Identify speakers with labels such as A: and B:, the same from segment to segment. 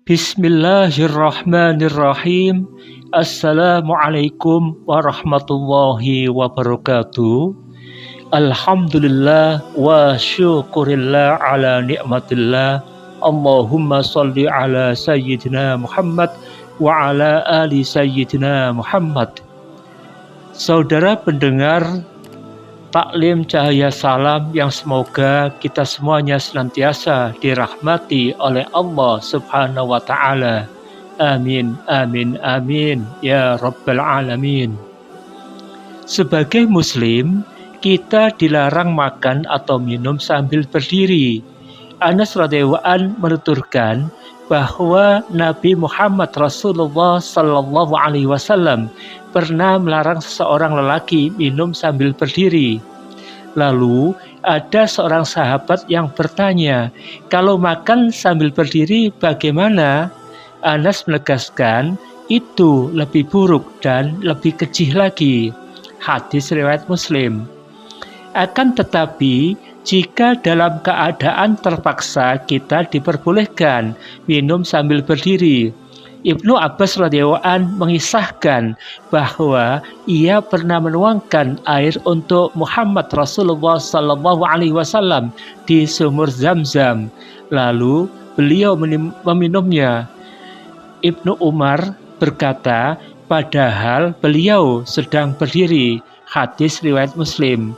A: Bismillahirrahmanirrahim. Assalamualaikum warahmatullahi wabarakatuh. Alhamdulillah wa syukurillah ala nikmatillah. Allahumma salli ala sayyidina Muhammad wa ala ali sayyidina Muhammad. Saudara pendengar Taklim Cahaya Salam yang semoga kita semuanya senantiasa dirahmati oleh Allah Subhanahu wa Ta'ala. Amin, amin, amin, ya Rabbal Alamin. Sebagai Muslim, kita dilarang makan atau minum sambil berdiri. Anas radhiyallahu anhu menuturkan bahwa Nabi Muhammad Rasulullah Sallallahu Alaihi Wasallam pernah melarang seseorang lelaki minum sambil berdiri. Lalu ada seorang sahabat yang bertanya, kalau makan sambil berdiri bagaimana? Anas menegaskan, itu lebih buruk dan lebih kecil lagi. Hadis riwayat Muslim. Akan tetapi, jika dalam keadaan terpaksa kita diperbolehkan minum sambil berdiri. Ibnu Abbas radhiyallahu anhu mengisahkan bahwa ia pernah menuangkan air untuk Muhammad Rasulullah sallallahu alaihi wasallam di sumur Zam-Zam. Lalu beliau meminumnya. Ibnu Umar berkata, padahal beliau sedang berdiri. Hadis riwayat Muslim.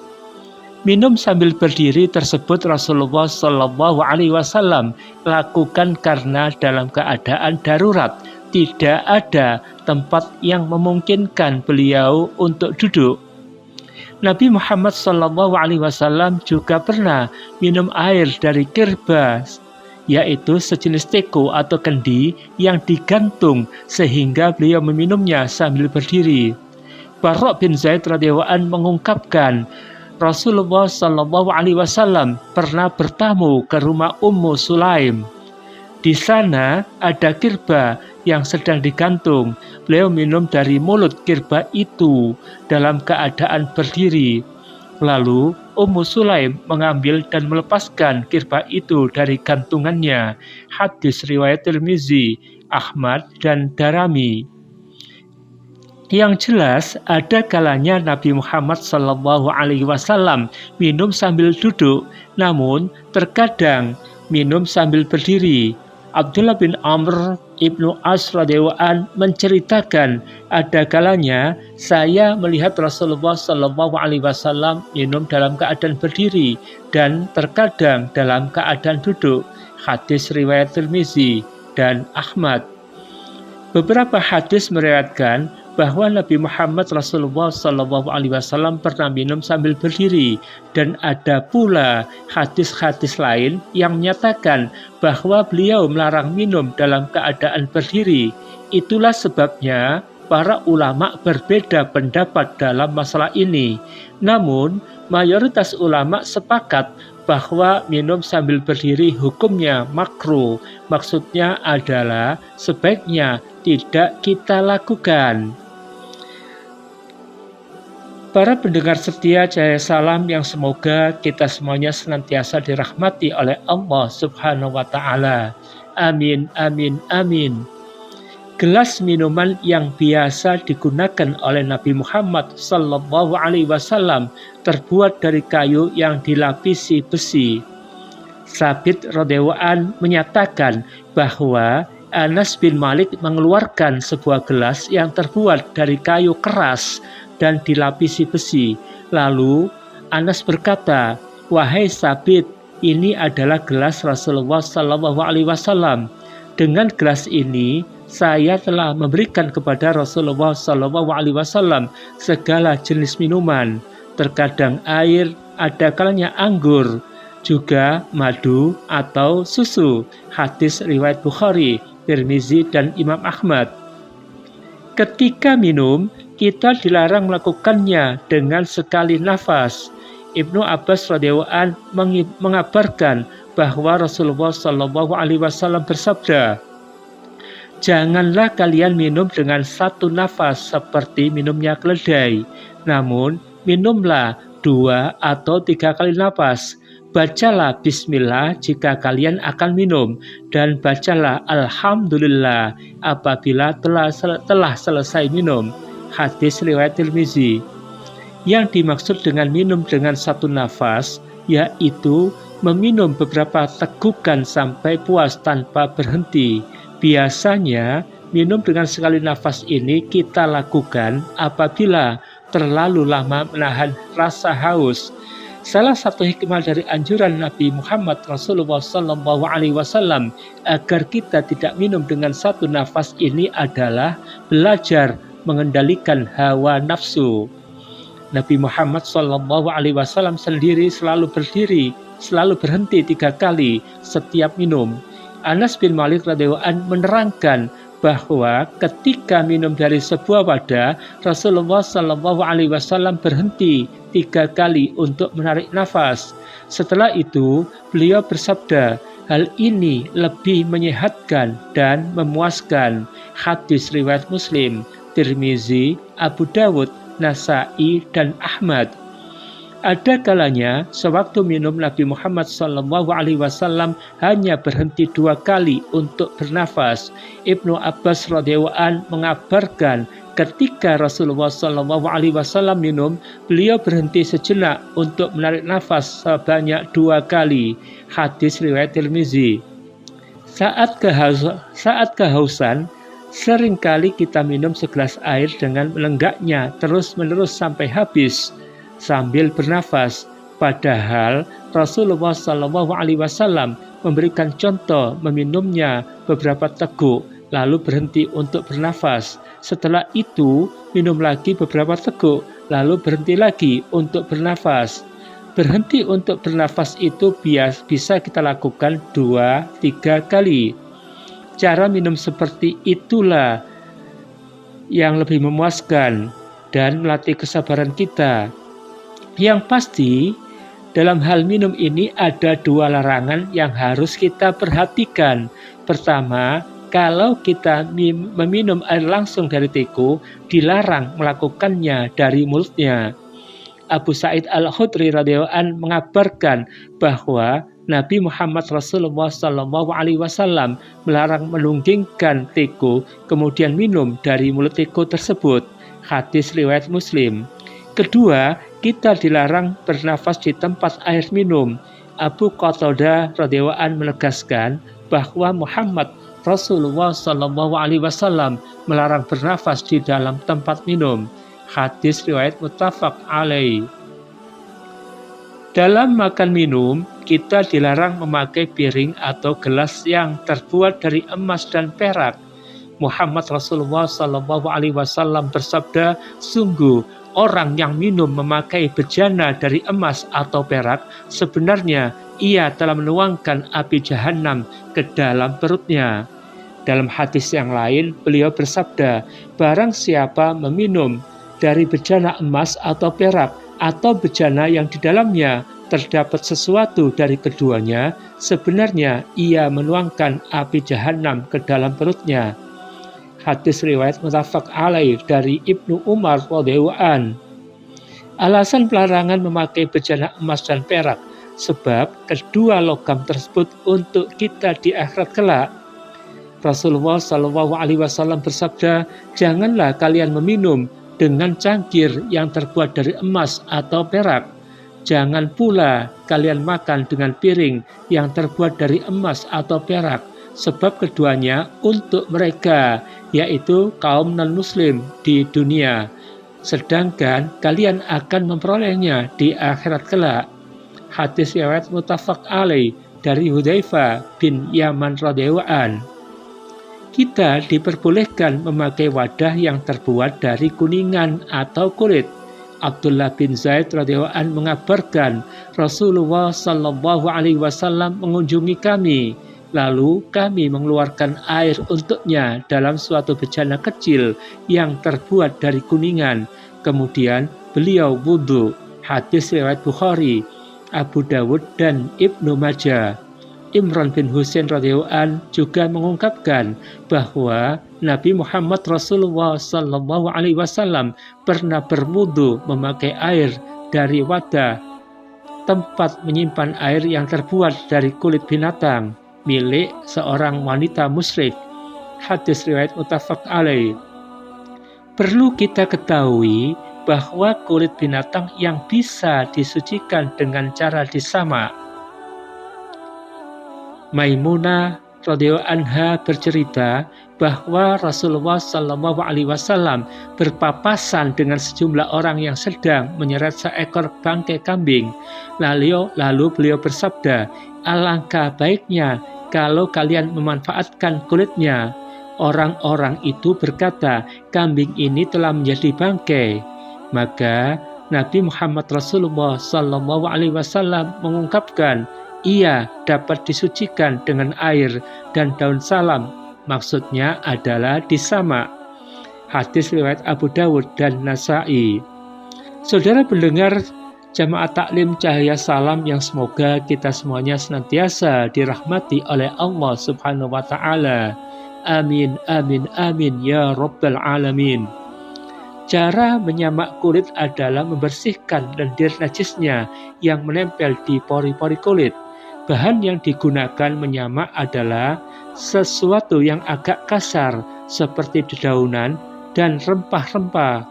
A: Minum sambil berdiri tersebut Rasulullah Shallallahu Alaihi Wasallam lakukan karena dalam keadaan darurat, tidak ada tempat yang memungkinkan beliau untuk duduk. Nabi Muhammad Shallallahu Alaihi Wasallam juga pernah minum air dari kirba, yaitu sejenis teko atau kendi yang digantung sehingga beliau meminumnya sambil berdiri. Barok bin Zaid radhiyallahu anhu mengungkapkan, Rasulullah Shallallahu Alaihi Wasallam pernah bertamu ke rumah Ummu Sulaim. Di sana ada kirba yang sedang digantung. Beliau minum dari mulut kirba itu dalam keadaan berdiri. Lalu Ummu Sulaim mengambil dan melepaskan kirba itu dari gantungannya. Hadis riwayat Tirmizi, Ahmad dan Darami. Yang jelas ada kalanya Nabi Muhammad Sallallahu Alaihi Wasallam minum sambil duduk, namun terkadang minum sambil berdiri. Abdullah bin Amr ibnu As radhiyallahu anhu menceritakan, ada kalanya saya melihat Rasulullah Sallallahu Alaihi Wasallam minum dalam keadaan berdiri dan terkadang dalam keadaan duduk. Hadis riwayat Tirmizi dan Ahmad. Beberapa hadis meriwayatkan bahwa Nabi Muhammad Rasulullah Sallallahu Alaihi Wasallam pernah minum sambil berdiri, dan ada pula hadis-hadis lain yang menyatakan bahwa beliau melarang minum dalam keadaan berdiri. Itulah sebabnya para ulama berbeda pendapat dalam masalah ini. Namun mayoritas ulama sepakat bahwa minum sambil berdiri hukumnya makruh. Maksudnya adalah sebaiknya tidak kita lakukan. Para pendengar setia Cahaya Salam yang semoga kita semuanya senantiasa dirahmati oleh Allah Subhanahu wa Ta'ala. Amin, amin, amin. Gelas minuman yang biasa digunakan oleh Nabi Muhammad Sallallahu Alaihi Wasallam terbuat dari kayu yang dilapisi besi. Sabit radhiyallahu anhu menyatakan bahwa Anas bin Malik mengeluarkan sebuah gelas yang terbuat dari kayu keras dan dilapisi besi. Lalu Anas berkata, wahai Sabit, ini adalah gelas Rasulullah Sallallahu Alaihi Wasallam. Dengan gelas ini saya telah memberikan kepada Rasulullah Sallallahu Alaihi Wasallam segala jenis minuman, terkadang air, ada kalanya anggur, juga madu atau susu. Hadis riwayat Bukhari, Tirmizi dan Imam Ahmad. Ketika minum, kita dilarang melakukannya dengan sekali nafas. Ibnu Abbas radhiyallahu anhu mengabarkan bahwa Rasulullah Shallallahu Alaihi Wasallam bersabda, janganlah kalian minum dengan satu nafas seperti minumnya keledai, namun minumlah 2 atau 3 kali nafas. Bacalah bismillah jika kalian akan minum, dan bacalah alhamdulillah apabila telah selesai minum. Hadis riwayat Tirmizi. Yang dimaksud dengan minum dengan satu nafas yaitu meminum beberapa tegukan sampai puas tanpa berhenti. Biasanya minum dengan sekali nafas ini kita lakukan apabila terlalu lama menahan rasa haus. Salah satu hikmah dari anjuran Nabi Muhammad Rasulullah SAW agar kita tidak minum dengan satu nafas ini adalah belajar mengendalikan hawa nafsu. Nabi Muhammad SAW sendiri selalu berhenti 3 kali setiap minum. Anas bin Malik radhiyallahu anhu menerangkan bahwa ketika minum dari sebuah wadah, Rasulullah SAW berhenti 3 kali untuk menarik nafas. Setelah itu, beliau bersabda, hal ini lebih menyehatkan dan memuaskan. Hadis riwayat Muslim, Tirmizi, Abu Dawud, Nasai, dan Ahmad. Ada kalanya sewaktu minum Nabi Muhammad SAW hanya berhenti 2 kali untuk bernafas. Ibnu Abbas radhiyallahu anhu mengabarkan ketika Rasulullah SAW minum, beliau berhenti sejenak untuk menarik nafas sebanyak 2 kali. Hadis riwayat Tirmizi. Saat kehausan, seringkali kita minum segelas air dengan menenggaknya terus-menerus sampai habis sambil bernafas. Padahal Rasulullah SAW memberikan contoh meminumnya beberapa teguk lalu berhenti untuk bernafas. Setelah itu minum lagi beberapa teguk lalu berhenti lagi untuk bernafas. Berhenti untuk bernafas itu bisa kita lakukan 2-3 kali. Cara minum seperti itulah yang lebih memuaskan dan melatih kesabaran kita. Yang pasti, dalam hal minum ini ada 2 larangan yang harus kita perhatikan. Pertama, kalau kita meminum air langsung dari teko, dilarang melakukannya dari mulutnya. Abu Sa'id Al-Khudri radhiyallahu anhu mengabarkan bahwa Nabi Muhammad Rasulullah SAW melarang menunggingkan teko kemudian minum dari mulut teko tersebut. Hadis riwayat Muslim. Kedua, kita dilarang bernafas di tempat air minum. Abu Qatadah radhiyallahu anhu menegaskan bahwa Muhammad Rasulullah SAW melarang bernafas di dalam tempat minum. Hadis riwayat muttafaq alaih. Dalam makan minum, kita dilarang memakai piring atau gelas yang terbuat dari emas dan perak. Muhammad Rasulullah SAW bersabda, sungguh orang yang minum memakai bejana dari emas atau perak, sebenarnya ia telah menuangkan api jahanam ke dalam perutnya. Dalam hadis yang lain, beliau bersabda, barang siapa meminum dari bejana emas atau perak, atau bejana yang di dalamnya terdapat sesuatu dari keduanya, sebenarnya ia menuangkan api jahanam ke dalam perutnya. Hadis riwayat muttafaq alaih dari Ibnu Umar radhiyallahu anhu. Alasan pelarangan memakai bejana emas dan perak sebab kedua logam tersebut untuk kita di akhirat kelak. Rasulullah SAW bersabda, janganlah kalian meminum dengan cangkir yang terbuat dari emas atau perak. Jangan pula kalian makan dengan piring yang terbuat dari emas atau perak, sebab keduanya untuk mereka, yaitu kaum non-muslim di dunia, sedangkan kalian akan memperolehnya di akhirat kelak. Hadis riwayat muttafaq alaih dari Hudzaifah bin Yaman radhiyallahu anhu. Kita diperbolehkan memakai wadah yang terbuat dari kuningan atau kulit. Abdullah bin Zaid radhiyallahu anhu mengabarkan Rasulullah SAW mengunjungi kami. Lalu kami mengeluarkan air untuknya dalam suatu bejana kecil yang terbuat dari kuningan. Kemudian beliau wudhu. Hadis riwayat Bukhari, Abu Dawud, dan Ibnu Majah. Imran bin Husain radhiyallahu anhu juga mengungkapkan bahwa Nabi Muhammad Rasulullah SAW pernah berwudu memakai air dari wadah tempat menyimpan air yang terbuat dari kulit binatang milik seorang wanita musyrik. Hadis riwayat muttafaq alaih. Perlu kita ketahui bahwa kulit binatang yang bisa disucikan dengan cara disamak. Maimunah radhiyallahu anha bercerita bahwa Rasulullah Shallallahu Alaihi Wasallam berpapasan dengan sejumlah orang yang sedang menyeret seekor bangkai kambing. Lalu beliau bersabda, alangkah baiknya kalau kalian memanfaatkan kulitnya. Orang-orang itu berkata, kambing ini telah menjadi bangkai. Maka Nabi Muhammad Rasulullah Shallallahu Alaihi Wasallam mengungkapkan, ia dapat disucikan dengan air dan daun salam. Maksudnya adalah disamak. Hadis riwayat Abu Dawud dan Nasai. Saudara pendengar Jamaah Taklim Cahaya Salam yang semoga kita semuanya senantiasa dirahmati oleh Allah Subhanahu wa Ta'ala. Amin, amin, amin ya Rabbal Alamin. Cara menyamak kulit adalah membersihkan lendir najisnya yang menempel di pori-pori kulit. Bahan yang digunakan menyamak adalah sesuatu yang agak kasar seperti dedaunan dan rempah-rempah.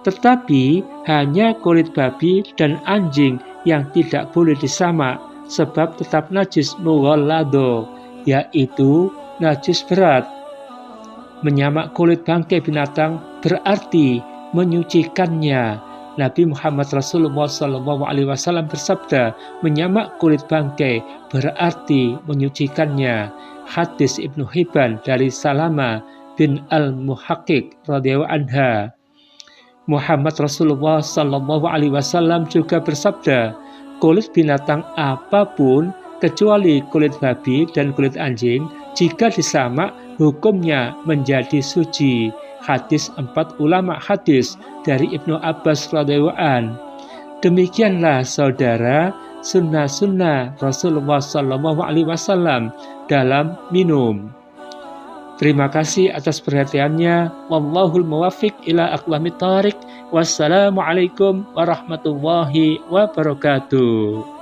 A: Tetapi hanya kulit babi dan anjing yang tidak boleh disamak sebab tetap najis mughallado, yaitu najis berat. Menyamak kulit bangkai binatang berarti menyucikannya. Nabi Muhammad Rasulullah SAW bersabda, menyamak kulit bangkai berarti menyucikannya. Hadis Ibnu Hibban dari Salama bin Al-Muhaqqiq radhiyallahu anha. Muhammad Rasulullah SAW juga bersabda, kulit binatang apapun kecuali kulit babi dan kulit anjing, jika disamak hukumnya menjadi suci. Hadis 4 ulama hadis dari Ibnu Abbas radhiyallahu an. Demikianlah saudara sunnah-sunnah Rasulullah SAW dalam minum. Terima kasih atas perhatiannya. Wallahul muwaffiq ila aqwamit thariq. Wassalamualaikum warahmatullahi wabarakatuh.